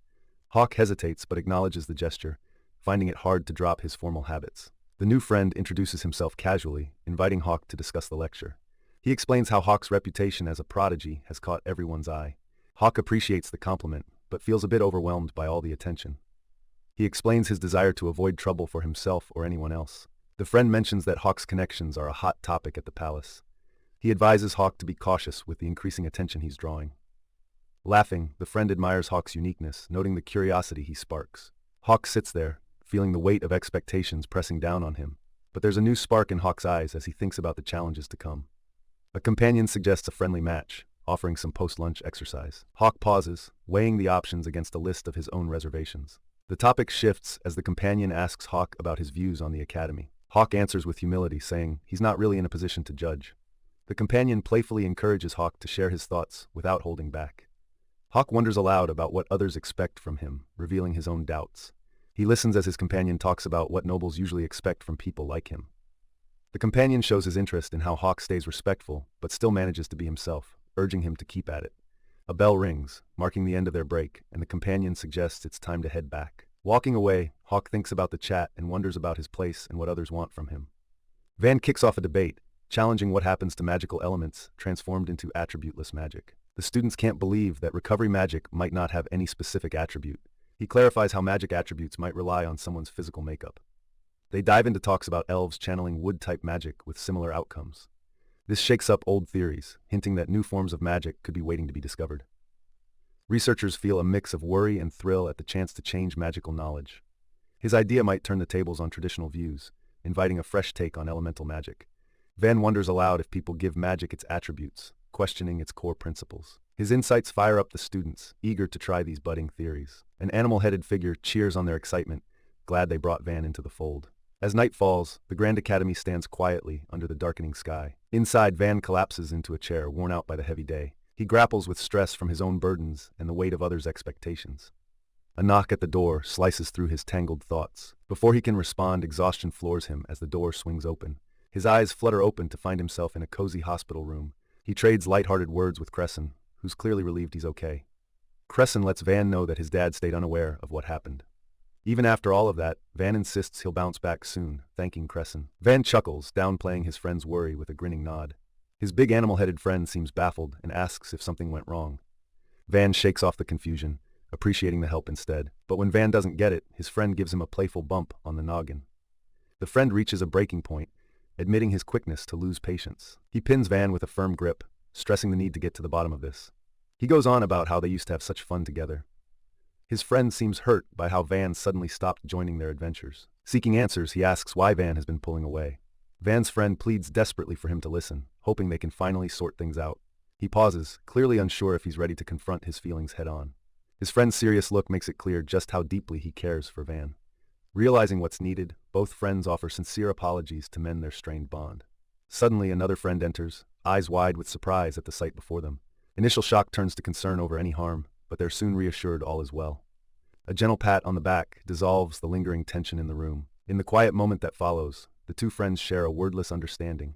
Hawk hesitates but acknowledges the gesture, finding it hard to drop his formal habits. The new friend introduces himself casually, inviting Hawk to discuss the lecture. He explains how Hawk's reputation as a prodigy has caught everyone's eye. Hawk appreciates the compliment, but feels a bit overwhelmed by all the attention. He explains his desire to avoid trouble for himself or anyone else. The friend mentions that Hawk's connections are a hot topic at the palace. He advises Hawk to be cautious with the increasing attention he's drawing. Laughing, the friend admires Hawk's uniqueness, noting the curiosity he sparks. Hawk sits there, feeling the weight of expectations pressing down on him, but there's a new spark in Hawk's eyes as he thinks about the challenges to come. A companion suggests a friendly match, offering some post-lunch exercise. Hawk pauses, weighing the options against a list of his own reservations. The topic shifts as the companion asks Hawk about his views on the academy. Hawk answers with humility, saying he's not really in a position to judge. The companion playfully encourages Hawk to share his thoughts without holding back. Hawk wonders aloud about what others expect from him, revealing his own doubts. He listens as his companion talks about what nobles usually expect from people like him. The companion shows his interest in how Hawk stays respectful, but still manages to be himself, urging him to keep at it. A bell rings, marking the end of their break, and the companion suggests it's time to head back. Walking away, Hawk thinks about the chat and wonders about his place and what others want from him. Van kicks off a debate, challenging what happens to magical elements transformed into attributeless magic. The students can't believe that recovery magic might not have any specific attribute. He clarifies how magic attributes might rely on someone's physical makeup. They dive into talks about elves channeling wood-type magic with similar outcomes. This shakes up old theories, hinting that new forms of magic could be waiting to be discovered. Researchers feel a mix of worry and thrill at the chance to change magical knowledge. His idea might turn the tables on traditional views, inviting a fresh take on elemental magic. Van wonders aloud if people give magic its attributes, questioning its core principles. His insights fire up the students, eager to try these budding theories. An animal-headed figure cheers on their excitement, glad they brought Van into the fold. As night falls, the Grand Academy stands quietly under the darkening sky. Inside, Van collapses into a chair, worn out by the heavy day. He grapples with stress from his own burdens and the weight of others' expectations. A knock at the door slices through his tangled thoughts. Before he can respond, exhaustion floors him as the door swings open. His eyes flutter open to find himself in a cozy hospital room. He trades light-hearted words with Crescent, who's clearly relieved he's okay. Crescent lets Van know that his dad stayed unaware of what happened. Even after all of that, Van insists he'll bounce back soon, thanking Crescent. Van chuckles, downplaying his friend's worry with a grinning nod. His big animal-headed friend seems baffled and asks if something went wrong. Van shakes off the confusion, appreciating the help instead. But when Van doesn't get it, his friend gives him a playful bump on the noggin. The friend reaches a breaking point, admitting his quickness to lose patience. He pins Van with a firm grip, stressing the need to get to the bottom of this. He goes on about how they used to have such fun together. His friend seems hurt by how Van suddenly stopped joining their adventures. Seeking answers, he asks why Van has been pulling away. Van's friend pleads desperately for him to listen, hoping they can finally sort things out. He pauses, clearly unsure if he's ready to confront his feelings head-on. His friend's serious look makes it clear just how deeply he cares for Van. Realizing what's needed, both friends offer sincere apologies to mend their strained bond. Suddenly, another friend enters, eyes wide with surprise at the sight before them. Initial shock turns to concern over any harm, but they're soon reassured all is well. A gentle pat on the back dissolves the lingering tension in the room. In the quiet moment that follows, the two friends share a wordless understanding.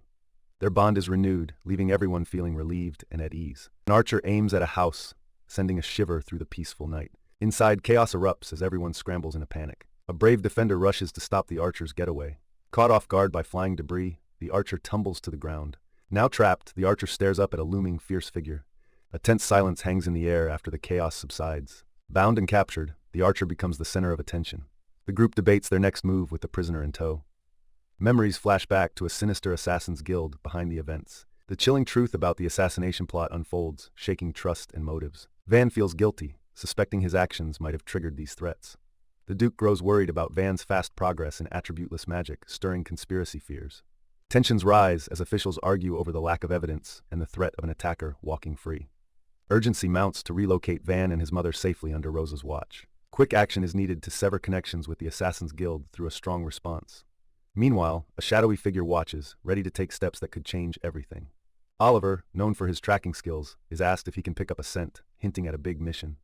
Their bond is renewed, leaving everyone feeling relieved and at ease. An archer aims at a house, sending a shiver through the peaceful night. Inside, chaos erupts as everyone scrambles in a panic. A brave defender rushes to stop the archer's getaway. Caught off guard by flying debris, the archer tumbles to the ground. Now trapped, the archer stares up at a looming fierce figure. A tense silence hangs in the air after the chaos subsides. Bound and captured, the archer becomes the center of attention. The group debates their next move with the prisoner in tow. Memories flash back to a sinister assassin's guild behind the events. The chilling truth about the assassination plot unfolds, shaking trust and motives. Van feels guilty, suspecting his actions might have triggered these threats. The Duke grows worried about Van's fast progress in attributeless magic, stirring conspiracy fears. Tensions rise as officials argue over the lack of evidence and the threat of an attacker walking free. Urgency mounts to relocate Van and his mother safely under Rosa's watch. Quick action is needed to sever connections with the Assassin's Guild through a strong response. Meanwhile, a shadowy figure watches, ready to take steps that could change everything. Oliver, known for his tracking skills, is asked if he can pick up a scent, hinting at a big mission.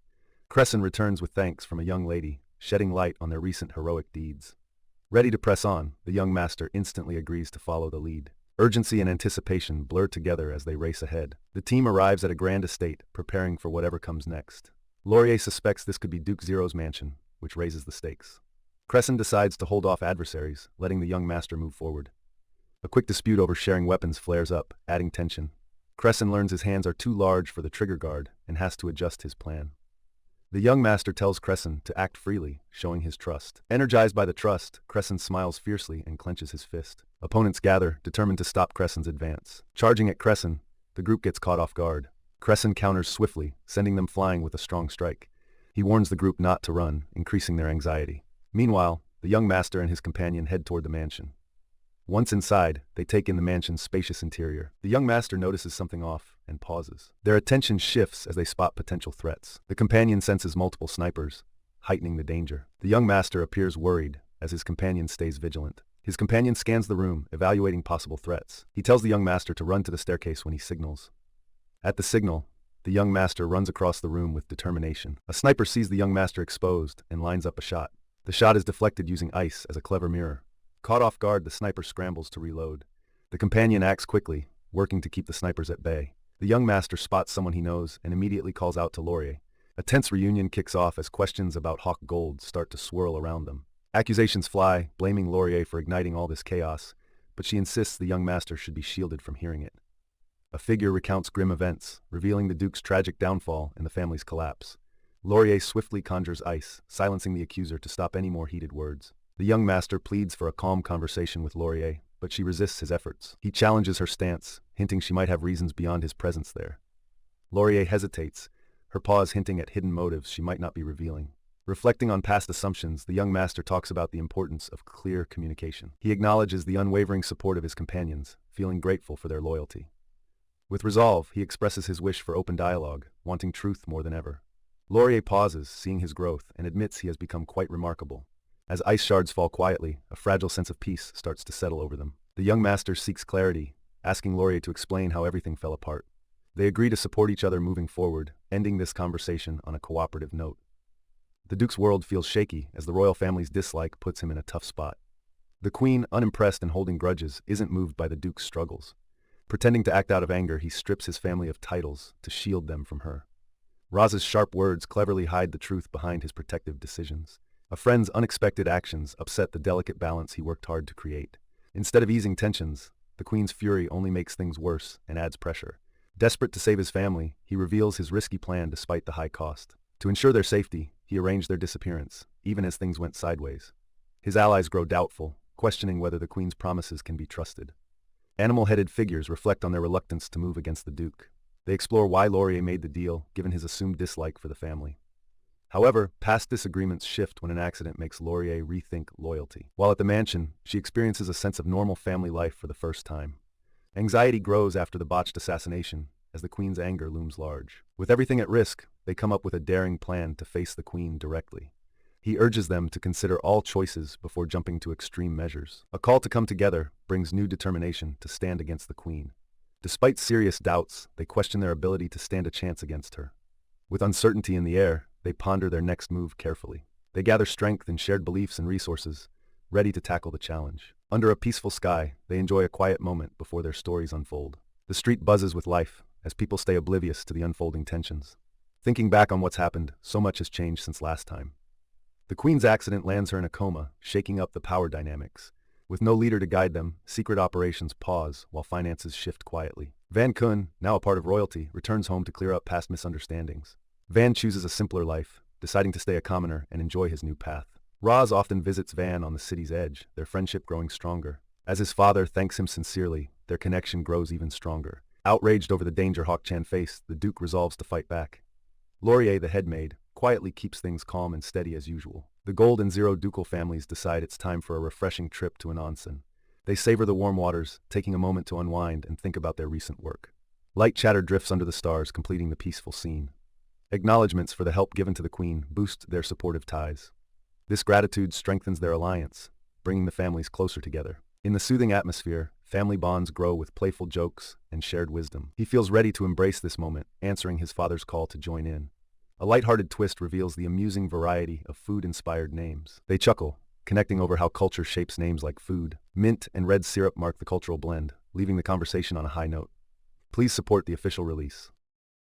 Crescent returns with thanks from a young lady, shedding light on their recent heroic deeds. Ready to press on, the young master instantly agrees to follow the lead. Urgency and anticipation blur together as they race ahead. The team arrives at a grand estate, preparing for whatever comes next. Laurier suspects this could be Duke Zero's mansion, which raises the stakes. Crescent decides to hold off adversaries, letting the young master move forward. A quick dispute over sharing weapons flares up, adding tension. Crescent learns his hands are too large for the trigger guard and has to adjust his plan. The young master tells Crescent to act freely, showing his trust. Energized by the trust, Crescent smiles fiercely and clenches his fist. Opponents gather, determined to stop Crescent's advance. Charging at Crescent, the group gets caught off guard. Crescent counters swiftly, sending them flying with a strong strike. He warns the group not to run, increasing their anxiety. Meanwhile, the young master and his companion head toward the mansion. Once inside, they take in the mansion's spacious interior. The young master notices something off and pauses. Their attention shifts as they spot potential threats. The companion senses multiple snipers, heightening the danger. The young master appears worried as his companion stays vigilant. His companion scans the room, evaluating possible threats. He tells the young master to run to the staircase when he signals. At the signal, the young master runs across the room with determination. A sniper sees the young master exposed and lines up a shot. The shot is deflected using ice as a clever mirror. Caught off guard, the sniper scrambles to reload. The companion acts quickly, working to keep the snipers at bay. The young master spots someone he knows and immediately calls out to Laurier. A tense reunion kicks off as questions about Hawk Gold start to swirl around them. Accusations fly, blaming Laurier for igniting all this chaos, but she insists the young master should be shielded from hearing it. A figure recounts grim events, revealing the Duke's tragic downfall and the family's collapse. Laurier swiftly conjures ice, silencing the accuser to stop any more heated words. The young master pleads for a calm conversation with Laurier, but she resists his efforts. He challenges her stance, hinting she might have reasons beyond his presence there. Laurier hesitates, her pause hinting at hidden motives she might not be revealing. Reflecting on past assumptions, the young master talks about the importance of clear communication. He acknowledges the unwavering support of his companions, feeling grateful for their loyalty. With resolve, he expresses his wish for open dialogue, wanting truth more than ever. Laurier pauses, seeing his growth, and admits he has become quite remarkable. As ice shards fall quietly, a fragile sense of peace starts to settle over them. The young master seeks clarity, asking Laurier to explain how everything fell apart. They agree to support each other moving forward, ending this conversation on a cooperative note. The Duke's world feels shaky as the royal family's dislike puts him in a tough spot. The Queen, unimpressed and holding grudges, isn't moved by the Duke's struggles. Pretending to act out of anger, he strips his family of titles to shield them from her. Raz's sharp words cleverly hide the truth behind his protective decisions. A friend's unexpected actions upset the delicate balance he worked hard to create. Instead of easing tensions, the Queen's fury only makes things worse and adds pressure. Desperate to save his family, he reveals his risky plan despite the high cost. To ensure their safety, he arranged their disappearance, even as things went sideways. His allies grow doubtful, questioning whether the Queen's promises can be trusted. Animal-headed figures reflect on their reluctance to move against the Duke. They explore why Laurier made the deal, given his assumed dislike for the family. However, past disagreements shift when an accident makes Laurier rethink loyalty. While at the mansion, she experiences a sense of normal family life for the first time. Anxiety grows after the botched assassination, as the Queen's anger looms large. With everything at risk, they come up with a daring plan to face the Queen directly. He urges them to consider all choices before jumping to extreme measures. A call to come together brings new determination to stand against the Queen. Despite serious doubts, they question their ability to stand a chance against her. With uncertainty in the air, they ponder their next move carefully. They gather strength in shared beliefs and resources, ready to tackle the challenge. Under a peaceful sky, they enjoy a quiet moment before their stories unfold. The street buzzes with life, as people stay oblivious to the unfolding tensions. Thinking back on what's happened, so much has changed since last time. The Queen's accident lands her in a coma, shaking up the power dynamics. With no leader to guide them, secret operations pause while finances shift quietly. Van Kun, now a part of royalty, returns home to clear up past misunderstandings. Van chooses a simpler life, deciding to stay a commoner and enjoy his new path. Raz often visits Van on the city's edge, their friendship growing stronger. As his father thanks him sincerely, their connection grows even stronger. Outraged over the danger Hawk Chan faced, the Duke resolves to fight back. Laurier, the head maid, quietly keeps things calm and steady as usual. The Gold and Zero ducal families decide it's time for a refreshing trip to an onsen. They savor the warm waters, taking a moment to unwind and think about their recent work. Light chatter drifts under the stars, completing the peaceful scene. Acknowledgements for the help given to the Queen boost their supportive ties. This gratitude strengthens their alliance, bringing the families closer together. In the soothing atmosphere, family bonds grow with playful jokes and shared wisdom. He feels ready to embrace this moment, answering his father's call to join in. A light-hearted twist reveals the amusing variety of food-inspired names. They chuckle, connecting over how culture shapes names like food. Mint and red syrup mark the cultural blend, leaving the conversation on a high note. Please support the official release.